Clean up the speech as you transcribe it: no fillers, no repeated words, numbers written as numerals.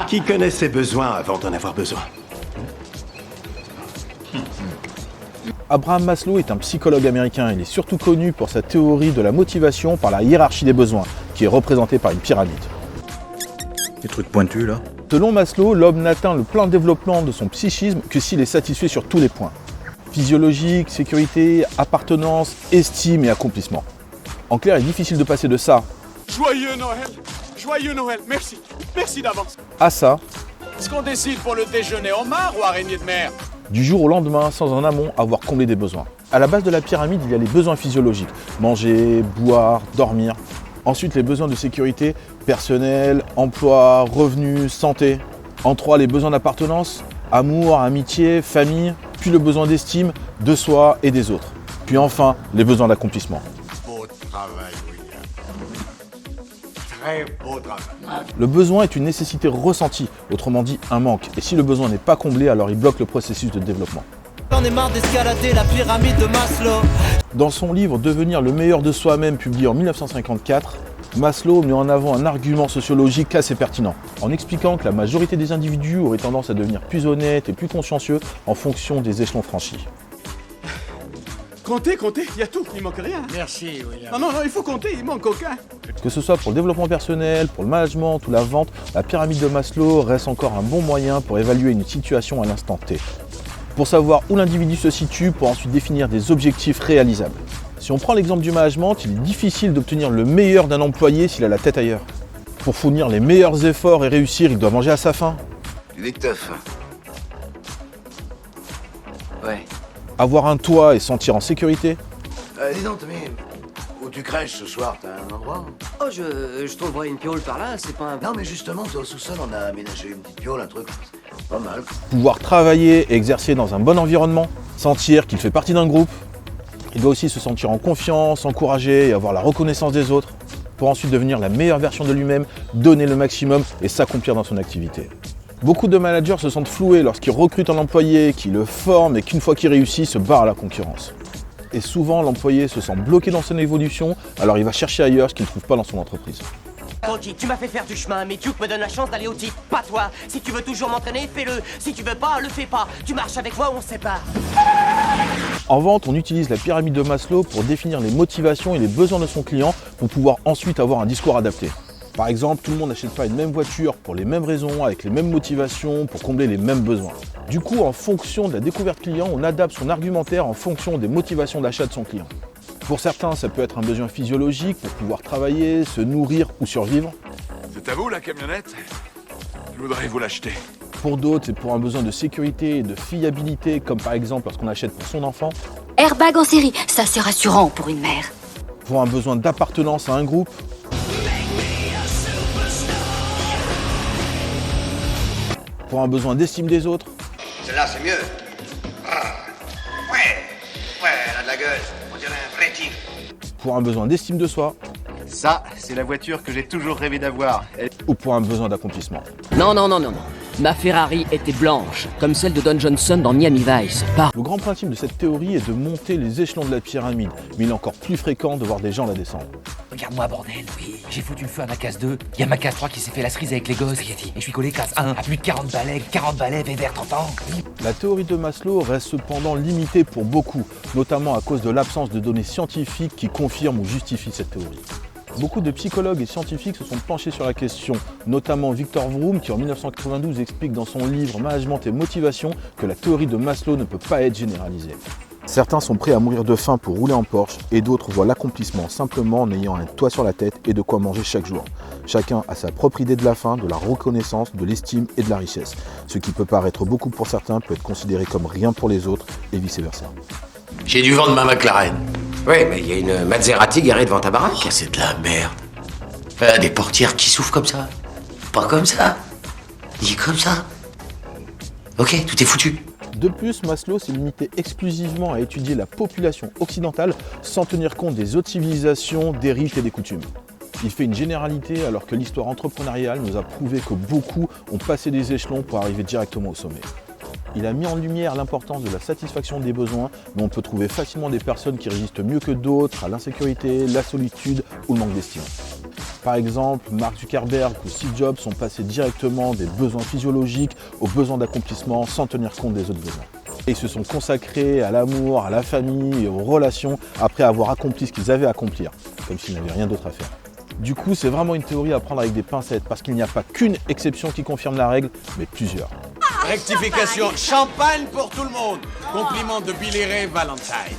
Qui connaît ses besoins avant d'en avoir besoin? Abraham Maslow est un psychologue américain. Il est surtout connu pour sa théorie de la motivation par la hiérarchie des besoins, qui est représentée par une pyramide. Des trucs pointus là. Selon Maslow, l'homme n'atteint le plein développement de son psychisme que s'il est satisfait sur tous les points. Physiologique, sécurité, appartenance, estime et accomplissement. En clair, il est difficile de passer de ça Joyeux Noël! Joyeux Noël! Merci! Merci d'avance! à ça, Est-ce qu'on décide pour le déjeuner homard ou araignée de mer? du jour au lendemain, sans en amont avoir comblé des besoins. À la base de la pyramide, il y a les besoins physiologiques. Manger, boire, dormir. Ensuite, les besoins de sécurité, personnel, emploi, revenus, santé. En 3, les besoins d'appartenance, amour, amitié, famille. Puis le besoin d'estime, de soi et des autres. Puis enfin, les besoins d'accomplissement. Beau travail, William. Très beau travail. Le besoin est une nécessité ressentie, autrement dit un manque. Et si le besoin n'est pas comblé, alors il bloque le processus de développement. J'en ai marre d'escalader la pyramide de Maslow. Dans son livre Devenir le meilleur de soi-même, publié en 1954, Maslow met en avant un argument sociologique assez pertinent, en expliquant que la majorité des individus auraient tendance à devenir plus honnêtes et plus consciencieux en fonction des échelons franchis. Comptez, il y a tout, il manque rien. Merci, William. Non, il faut compter, il manque aucun. Que ce soit pour le développement personnel, pour le management ou la vente, la pyramide de Maslow reste encore un bon moyen pour évaluer une situation à l'instant T. Pour savoir où l'individu se situe, pour ensuite définir des objectifs réalisables. Si on prend l'exemple du management, il est difficile d'obtenir le meilleur d'un employé s'il a la tête ailleurs. Pour fournir les meilleurs efforts et réussir, il doit manger à sa faim. Tu dis que t'as faim. Ouais. Avoir un toit et se sentir en sécurité. Dis donc, Tommy, où tu crèches ce soir, t'as un endroit? Oh, je trouverai une piole par là, c'est pas un... Non, mais justement, toi, au sous-sol, on a aménagé une petite piole, un truc pas mal. Pouvoir travailler et exercer dans un bon environnement. Sentir qu'il fait partie d'un groupe. Il doit aussi se sentir en confiance, encouragé et avoir la reconnaissance des autres. Pour ensuite devenir la meilleure version de lui-même, donner le maximum et s'accomplir dans son activité. Beaucoup de managers se sentent floués lorsqu'ils recrutent un employé, qui le forment et qu'une fois qu'il réussit, se barre à la concurrence. Et souvent, l'employé se sent bloqué dans son évolution, alors il va chercher ailleurs ce qu'il ne trouve pas dans son entreprise. Coach, tu m'as fait faire du chemin, mais Duke me donne la chance d'aller au type, pas toi. Si tu veux toujours m'entraîner, fais-le. Si tu veux pas, le fais pas. Tu marches avec moi ou on se sépare. En vente, on utilise la pyramide de Maslow pour définir les motivations et les besoins de son client pour pouvoir ensuite avoir un discours adapté. Par exemple, tout le monde n'achète pas une même voiture pour les mêmes raisons, avec les mêmes motivations, pour combler les mêmes besoins. Du coup, en fonction de la découverte client, on adapte son argumentaire en fonction des motivations d'achat de son client. Pour certains, ça peut être un besoin physiologique pour pouvoir travailler, se nourrir ou survivre. C'est à vous la camionnette? Je voudrais vous l'acheter. Pour d'autres, c'est pour un besoin de sécurité et de fiabilité, comme par exemple lorsqu'on achète pour son enfant. Airbag en série, ça c'est rassurant pour une mère. Pour un besoin d'appartenance à un groupe. Pour un besoin d'estime des autres. Celle-là, c'est mieux. Ouais, elle a de la gueule. On dirait un vrai type. Pour un besoin d'estime de soi. Ça, c'est la voiture que j'ai toujours rêvé d'avoir. Ou pour un besoin d'accomplissement. Non. Ma Ferrari était blanche, comme celle de Don Johnson dans Miami Vice. Le grand principe de cette théorie est de monter les échelons de la pyramide, mais il est encore plus fréquent de voir des gens la descendre. Regarde-moi, bordel, oui. J'ai foutu le feu à ma case 2. Il y a ma case 3 qui s'est fait la cerise avec les gosses. Et je suis collé case 1 à plus de 40 balais, vévert 30 ans. La théorie de Maslow reste cependant limitée pour beaucoup, notamment à cause de l'absence de données scientifiques qui confirment ou justifient cette théorie. Beaucoup de psychologues et scientifiques se sont penchés sur la question, notamment Victor Vroom qui en 1992 explique dans son livre Management et Motivation que la théorie de Maslow ne peut pas être généralisée. Certains sont prêts à mourir de faim pour rouler en Porsche et d'autres voient l'accomplissement simplement en ayant un toit sur la tête et de quoi manger chaque jour. Chacun a sa propre idée de la faim, de la reconnaissance, de l'estime et de la richesse. Ce qui peut paraître beaucoup pour certains peut être considéré comme rien pour les autres et vice-versa. J'ai dû vendre ma McLaren. Ouais, mais il y a une Maserati garée devant ta baraque. C'est de la merde. Des portières qui souffrent comme ça. Pas comme ça. Dis comme ça. Ok, tout est foutu. De plus, Maslow s'est limité exclusivement à étudier la population occidentale sans tenir compte des autres civilisations, des rites et des coutumes. Il fait une généralité alors que l'histoire entrepreneuriale nous a prouvé que beaucoup ont passé des échelons pour arriver directement au sommet. Il a mis en lumière l'importance de la satisfaction des besoins, mais on peut trouver facilement des personnes qui résistent mieux que d'autres à l'insécurité, la solitude ou le manque d'estime. Par exemple, Mark Zuckerberg ou Steve Jobs sont passés directement des besoins physiologiques aux besoins d'accomplissement sans tenir compte des autres besoins. Et ils se sont consacrés à l'amour, à la famille et aux relations après avoir accompli ce qu'ils avaient à accomplir, comme s'ils n'avaient rien d'autre à faire. Du coup, c'est vraiment une théorie à prendre avec des pincettes parce qu'il n'y a pas qu'une exception qui confirme la règle, mais plusieurs. Rectification, champagne pour tout le monde. Compliment de Billy Ray Valentine.